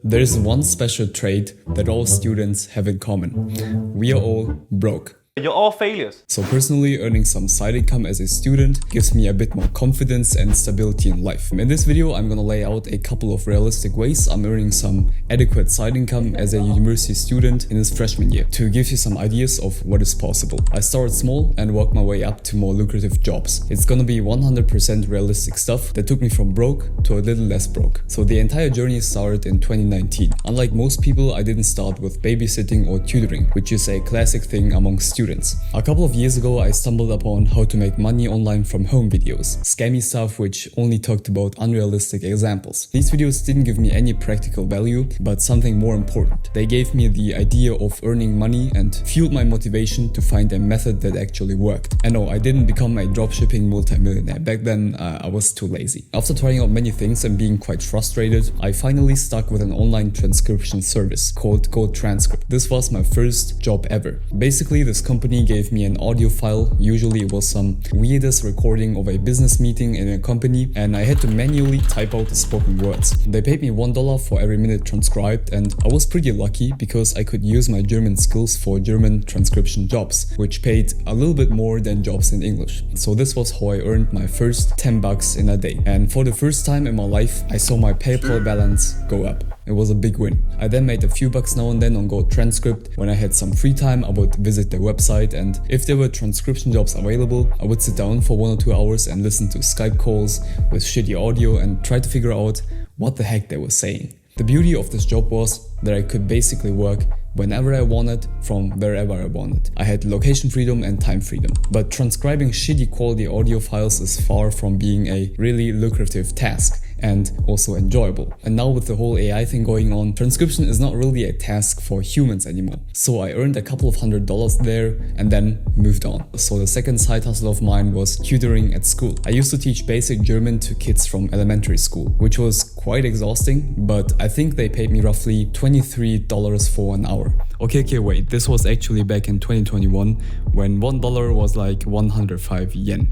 There is one special trait that all students have in common. We are all broke. You're all failures. So personally, earning some side income as a student gives me a bit more confidence and stability in life. In this video, I'm gonna lay out a couple of realistic ways I'm earning some adequate side income as a university student in his freshman year to give you some ideas of what is possible. I started small and worked my way up to more lucrative jobs. It's gonna be 100% realistic stuff that took me from broke to a little less broke. So the entire journey started in 2019. Unlike most people, I didn't start with babysitting or tutoring, which is a classic thing among students. A couple of years ago, I stumbled upon how to make money online from home videos, scammy stuff which only talked about unrealistic examples. These videos didn't give me any practical value, but something more important. They gave me the idea of earning money and fueled my motivation to find a method that actually worked. And no, I didn't become a dropshipping multimillionaire. Back then, I was too lazy. After trying out many things and being quite frustrated, I finally stuck with an online transcription service called Transcript. This was my first job ever. Basically, this company gave me an audio file. Usually it was some weirdest recording of a business meeting in a company, and I had to manually type out the spoken words. They paid me $1 for every minute transcribed, and I was pretty lucky because I could use my German skills for German transcription jobs, which paid a little bit more than jobs in English. So this was how I earned my first $10 in a day. And for the first time in my life, I saw my PayPal balance go up. It was a big win. I then made a few bucks now and then on Transcript. When I had some free time, I would visit their website, and if there were transcription jobs available, I would sit down for 1 or 2 hours and listen to Skype calls with shitty audio and try to figure out what the heck they were saying. The beauty of this job was that I could basically work whenever I wanted, from wherever I wanted. I had location freedom and time freedom. But transcribing shitty quality audio files is far from being a really lucrative task, and also enjoyable. And now with the whole AI thing going on, transcription is not really a task for humans anymore. So I earned a couple of $100s there and then moved on. So the second side hustle of mine was tutoring at school. I used to teach basic German to kids from elementary school, which was quite exhausting, but I think they paid me roughly $23 for an hour. Okay, wait, this was actually back in 2021 when $1 was like 105 yen.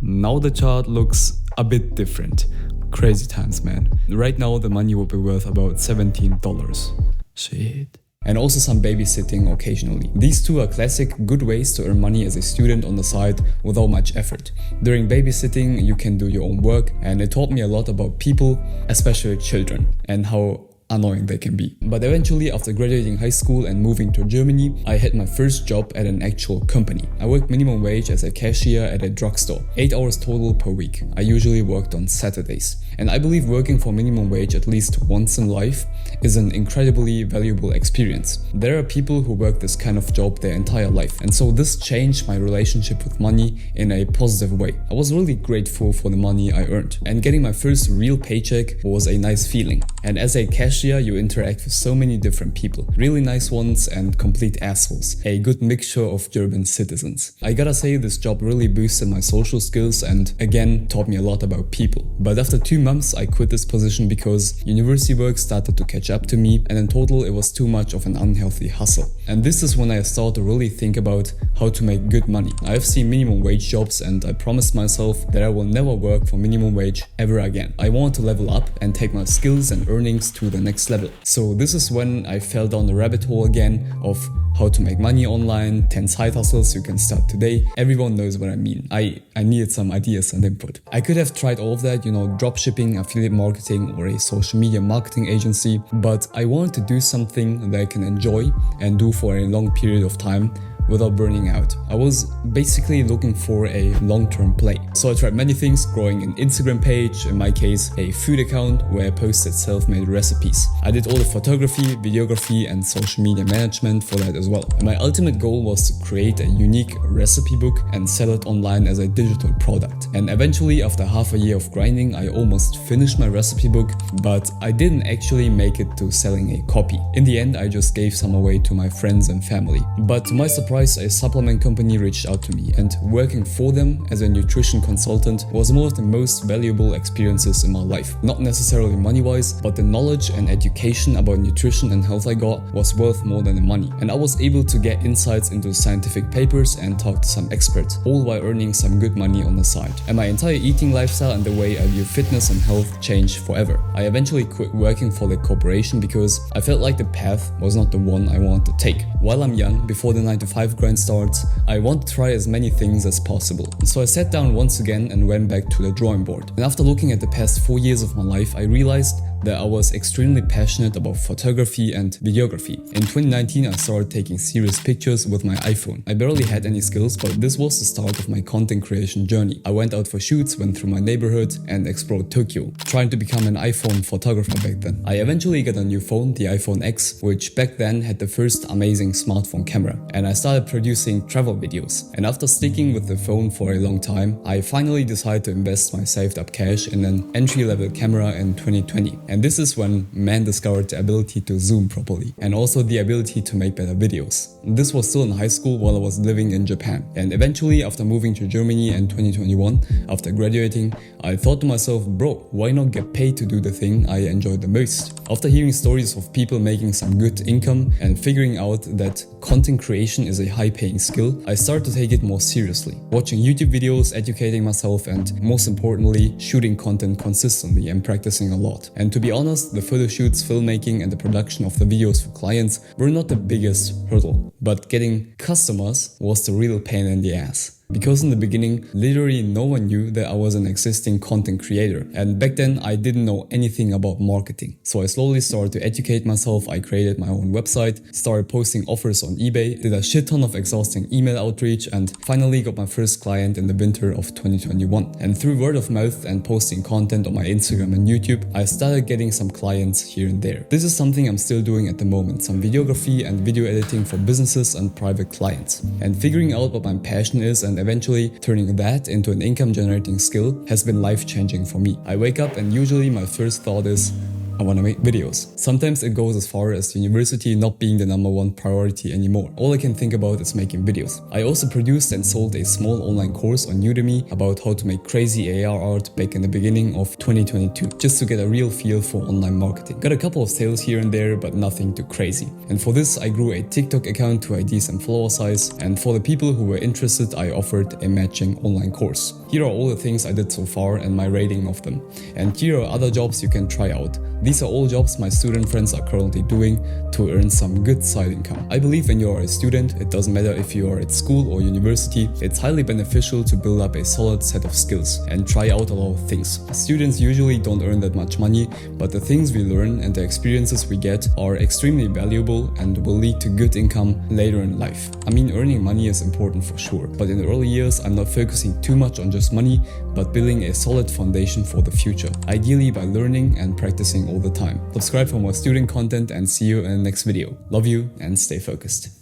Now the chart looks a bit different. Crazy times, man. Right now the money would be worth about $17. Shit. And also some babysitting occasionally. These two are classic good ways to earn money as a student on the side without much effort. During babysitting you can do your own work, and it taught me a lot about people, especially children, and how annoying they can be. But eventually, after graduating high school and moving to Germany, I had my first job at an actual company. I worked minimum wage as a cashier at a drugstore, 8 hours total per week. I usually worked on Saturdays. And I believe working for minimum wage at least once in life is an incredibly valuable experience. There are people who work this kind of job their entire life, and so this changed my relationship with money in a positive way. I was really grateful for the money I earned, and getting my first real paycheck was a nice feeling. And as a cashier, you interact with so many different people, really nice ones and complete assholes, a good mixture of German citizens. I gotta say, this job really boosted my social skills and again taught me a lot about people. But after 2 months I quit this position because university work started to catch up to me, and in total it was too much of an unhealthy hustle. And this is when I started to really think about how to make good money. I've seen minimum wage jobs, and I promised myself that I will never work for minimum wage ever again. I want to level up and take my skills and earnings to the next level. So this is when I fell down the rabbit hole again of how to make money online, 10 side hustles you can start today. Everyone knows what I mean. I needed some ideas and input. I could have tried all of that, dropshipping, affiliate marketing, or a social media marketing agency, but I wanted to do something that I can enjoy and do for a long period of time without burning out. I was basically looking for a long-term play. So I tried many things, growing an Instagram page, in my case a food account where I posted self-made recipes. I did all the photography, videography and social media management for that as well. And my ultimate goal was to create a unique recipe book and sell it online as a digital product. And eventually, after half a year of grinding, I almost finished my recipe book, but I didn't actually make it to selling a copy. In the end, I just gave some away to my friends and family. But to my surprise, Career-wise, a supplement company reached out to me, and working for them as a nutrition consultant was one of the most valuable experiences in my life. Not necessarily money-wise, but the knowledge and education about nutrition and health I got was worth more than the money. And I was able to get insights into scientific papers and talk to some experts, all while earning some good money on the side. And my entire eating lifestyle and the way I view fitness and health changed forever. I eventually quit working for the corporation because I felt like the path was not the one I wanted to take. While I'm young, before the 9-to-5 grind starts, I want to try as many things as possible. And so I sat down once again and went back to the drawing board. And after looking at the past 4 years of my life, I realized that I was extremely passionate about photography and videography. In 2019, I started taking serious pictures with my iPhone. I barely had any skills, but this was the start of my content creation journey. I went out for shoots, went through my neighborhood, and explored Tokyo, trying to become an iPhone photographer back then. I eventually got a new phone, the iPhone X, which back then had the first amazing smartphone camera, and I started producing travel videos. And after sticking with the phone for a long time, I finally decided to invest my saved up cash in an entry-level camera in 2020. And this is when man discovered the ability to zoom properly and also the ability to make better videos. This was still in high school while I was living in Japan. And eventually, after moving to Germany in 2021, after graduating, I thought to myself, bro, why not get paid to do the thing I enjoy the most? After hearing stories of people making some good income and figuring out that content creation is a high-paying skill, I started to take it more seriously. Watching YouTube videos, educating myself, and most importantly, shooting content consistently and practicing a lot. And to be honest, the photo shoots, filmmaking, and the production of the videos for clients were not the biggest hurdle, but getting customers was the real pain in the ass. Because in the beginning, literally no one knew that I was an existing content creator, and back then I didn't know anything about marketing. So I slowly started to educate myself. I created my own website, started posting offers on eBay, did a shit ton of exhausting email outreach, and finally got my first client in the winter of 2021. And through word of mouth and posting content on my Instagram and YouTube, I started getting some clients here and there. This is something I'm still doing at the moment, some videography and video editing for businesses and private clients. And figuring out what my passion is and eventually turning that into an income generating skill has been life-changing for me. I wake up and usually my first thought is, I want to make videos. Sometimes it goes as far as university not being the #1 priority anymore. All I can think about is making videos. I also produced and sold a small online course on Udemy about how to make crazy AR art back in the beginning of 2022, just to get a real feel for online marketing. Got a couple of sales here and there, but nothing too crazy. And for this, I grew a TikTok account to a decent follower size, and for the people who were interested, I offered a matching online course. Here are all the things I did so far and my rating of them. And here are other jobs you can try out. These are all jobs my student friends are currently doing to earn some good side income. I believe when you are a student, it doesn't matter if you are at school or university, it's highly beneficial to build up a solid set of skills and try out a lot of things. Students usually don't earn that much money, but the things we learn and the experiences we get are extremely valuable and will lead to good income later in life. I mean, earning money is important for sure, but in the early years, I'm not focusing too much on just money, but building a solid foundation for the future, ideally by learning and practicing all the time. Subscribe for more student content and see you in the next video. Love you and stay focused.